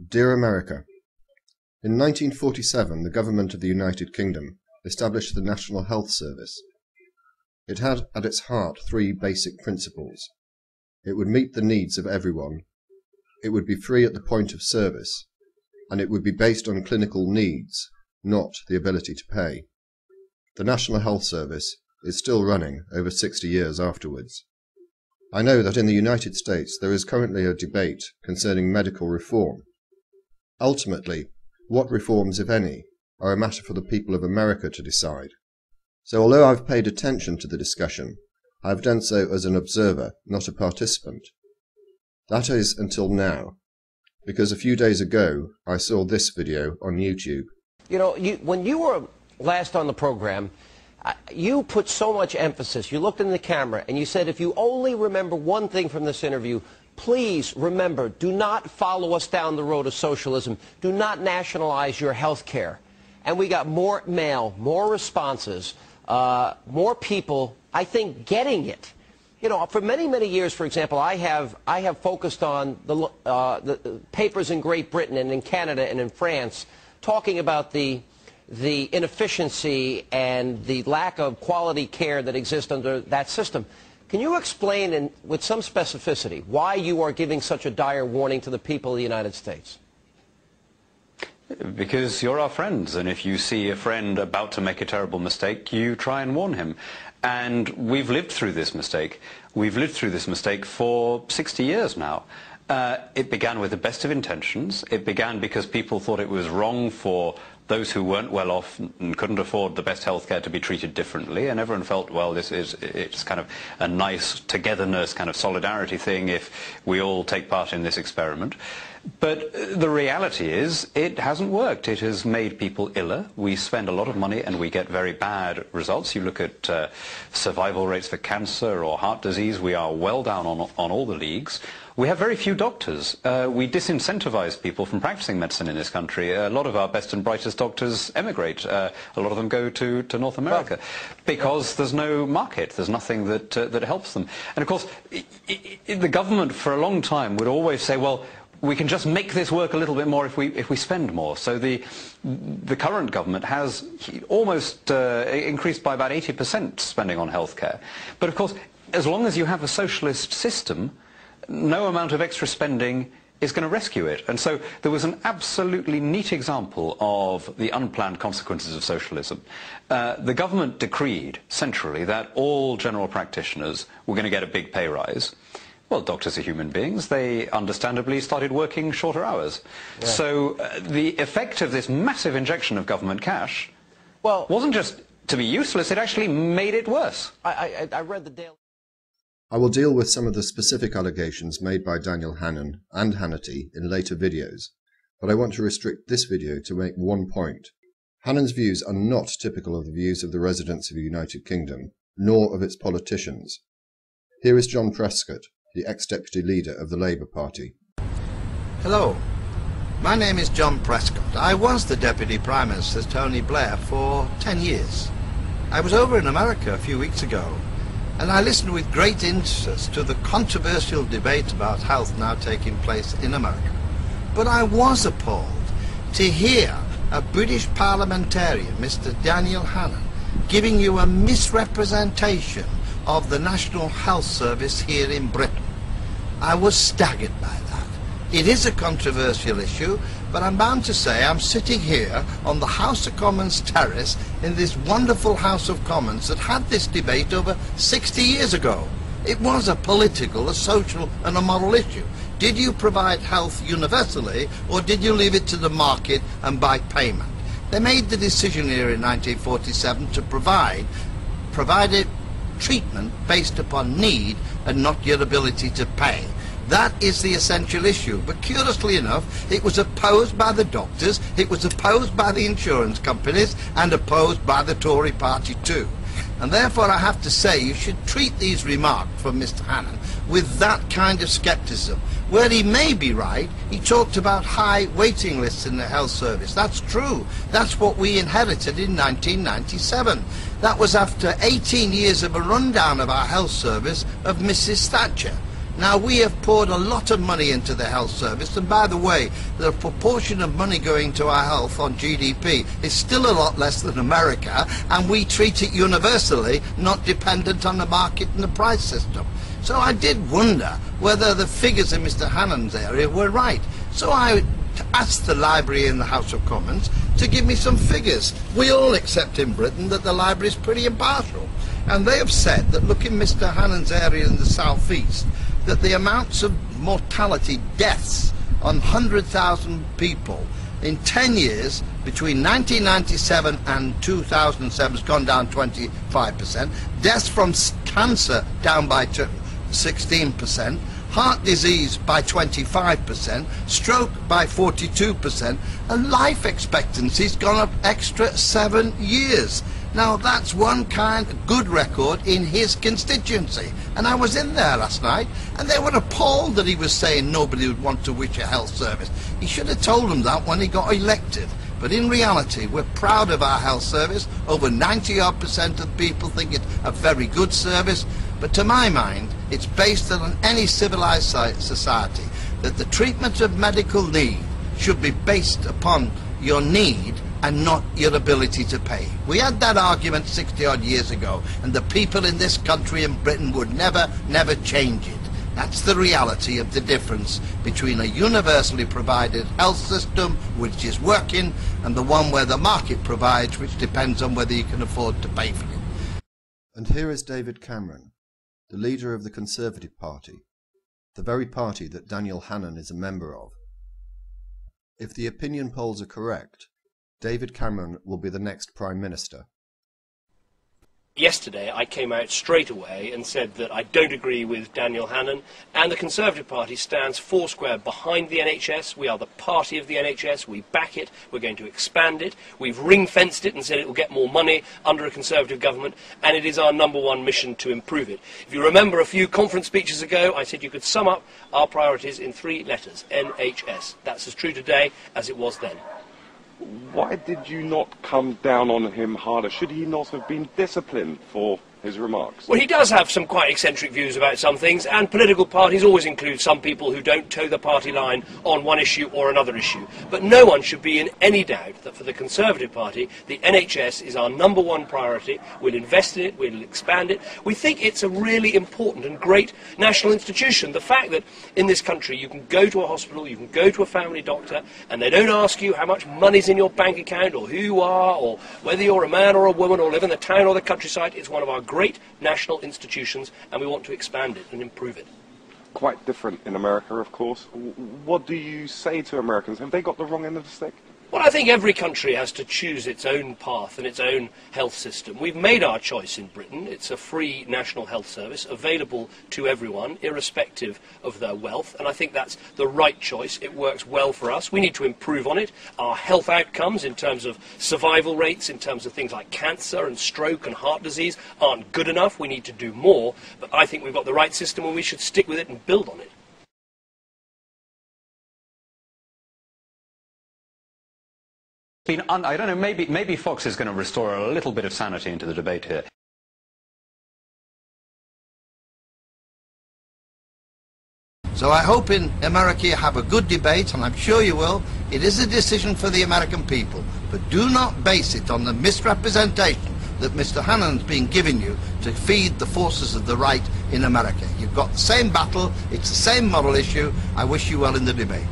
Dear America, in 1947 the government of the United Kingdom established the National Health Service. It had at its heart three basic principles. It would meet the needs of everyone, it would be free at the point of service, and it would be based on clinical needs, not the ability to pay. The National Health Service is still running over 60 years afterwards. I know that in the United States there is currently a debate concerning medical reform. Ultimately, what reforms, if any, are a matter for the people of America to decide. So although I've paid attention to the discussion, I have done so as an observer, not a participant. That is until now, because a few days ago I saw this video on YouTube. You know, when you were last on the program, you put so much emphasis, you looked in the camera and you said, if you only remember one thing from this interview, please remember, do not follow us down the road of socialism. Do not nationalize your health care. And we got more mail, more responses, more people, I think, getting it. You know, for many, many years, for example, I have focused on the papers in Great Britain and in Canada and in France talking about the inefficiency and the lack of quality care that exists under that system. Can you explain with some specificity why you are giving such a dire warning to the people of the United States? Because you're our friends, and if you see a friend about to make a terrible mistake, you try and warn him. And we've lived through this mistake. We've lived through this mistake for 60 years now. It began with the best of intentions. It began because people thought it was wrong for those who weren't well off and couldn't afford the best health care to be treated differently, and everyone felt, well, it's kind of a nice togetherness, kind of solidarity thing if we all take part in this experiment. But the reality is it hasn't worked. It has made people iller. We spend a lot of money and we get very bad results. You look at survival rates for cancer or heart disease, we are well down on all the leagues. We have very few doctors. We disincentivize people from practicing medicine in this country. A lot of our best and brightest doctors emigrate. A lot of them go to North America because there's no market. There's nothing that helps them. And of course, the government for a long time would always say, well, we can just make this work a little bit more if we spend more. So the current government has almost increased by about 80% spending on healthcare. But of course, as long as you have a socialist system, no amount of extra spending is going to rescue it. And so there was an absolutely neat example of the unplanned consequences of socialism. The government decreed centrally that all general practitioners were going to get a big pay rise. Well, doctors are human beings. They understandably started working shorter hours. Yeah. So the effect of this massive injection of government cash wasn't just to be useless, it actually made it worse. I read the Daily... I will deal with some of the specific allegations made by Daniel Hannan and Hannity in later videos, but I want to restrict this video to make one point. Hannan's views are not typical of the views of the residents of the United Kingdom, nor of its politicians. Here is John Prescott, the ex-deputy leader of the Labour Party. Hello, my name is John Prescott. I was the Deputy Prime Minister Tony Blair for 10 years. I was over in America a few weeks ago, and I listened with great interest to the controversial debate about health now taking place in America. But I was appalled to hear a British parliamentarian, Mr. Daniel Hannan, giving you a misrepresentation of the National Health Service here in Britain. I was staggered by that. It is a controversial issue, but I'm bound to say I'm sitting here on the House of Commons terrace in this wonderful House of Commons that had this debate over 60 years ago. It was a political, a social and a moral issue. Did you provide health universally, or did you leave it to the market and by payment? They made the decision here in 1947 to provide it treatment based upon need and not your ability to pay. That is the essential issue. But curiously enough, it was opposed by the doctors, it was opposed by the insurance companies, and opposed by the Tory party too. And therefore I have to say you should treat these remarks from Mr. Hannan with that kind of scepticism. Where he may be right, he talked about high waiting lists in the health service. That's true. That's what we inherited in 1997. That was after 18 years of a rundown of our health service of Mrs. Thatcher. Now, we have poured a lot of money into the health service, and by the way, the proportion of money going to our health on GDP is still a lot less than America, and we treat it universally, not dependent on the market and the price system. So I did wonder whether the figures in Mr. Hannan's area were right. So I asked the library in the House of Commons to give me some figures. We all accept in Britain that the library is pretty impartial, and they have said that, look in Mr. Hannan's area in the South East, that the amounts of mortality, deaths on 100,000 people in 10 years between 1997 and 2007 has gone down 25%, deaths from cancer down by 16%, heart disease by 25%, stroke by 42%, and life expectancy's gone up extra 7 years. Now that's one kind of good record in his constituency. And I was in there last night, and they were appalled that he was saying nobody would want to wish a health service. He should have told them that when he got elected. But in reality, we're proud of our health service. Over 90% of people think it's a very good service. But to my mind, it's based on any civilized society that the treatment of medical need should be based upon your need and not your ability to pay. We had that argument 60-odd years ago, and the people in this country in Britain would never change it. That's the reality of the difference between a universally provided health system, which is working, and the one where the market provides, which depends on whether you can afford to pay for it. And here is David Cameron, the leader of the Conservative Party, the very party that Daniel Hannan is a member of. If the opinion polls are correct, David Cameron will be the next Prime Minister. Yesterday I came out straight away and said that I don't agree with Daniel Hannan, and the Conservative Party stands foursquare behind the NHS. We are the party of the NHS, we back it, we're going to expand it, we've ring-fenced it and said it will get more money under a Conservative government, and it is our #1 mission to improve it. If you remember a few conference speeches ago, I said you could sum up our priorities in 3 letters, NHS. That's as true today as it was then. Why did you not come down on him harder? Should he not have been disciplined for his remarks? Well, he does have some quite eccentric views about some things, and political parties always include some people who don't toe the party line on one issue or another issue. But no one should be in any doubt that for the Conservative Party, the NHS is our #1 priority. We'll invest in it, we'll expand it. We think it's a really important and great national institution. The fact that in this country you can go to a hospital, you can go to a family doctor, and they don't ask you how much money's in your bank account, or who you are, or whether you're a man or a woman, or live in the town or the countryside. It's one of our great national institutions, and we want to expand it and improve it. Quite different in America, of course. What do you say to Americans? Have they got the wrong end of the stick? Well, I think every country has to choose its own path and its own health system. We've made our choice in Britain. It's a free national health service available to everyone, irrespective of their wealth, and I think that's the right choice. It works well for us. We need to improve on it. Our health outcomes in terms of survival rates, in terms of things like cancer and stroke and heart disease aren't good enough. We need to do more, but I think we've got the right system and we should stick with it and build on it. I don't know, maybe Fox is going to restore a little bit of sanity into the debate here. So I hope in America you have a good debate, and I'm sure you will. It is a decision for the American people, but do not base it on the misrepresentation that Mr. Hannan's been giving you to feed the forces of the right in America. You've got the same battle, it's the same moral issue. I wish you well in the debate.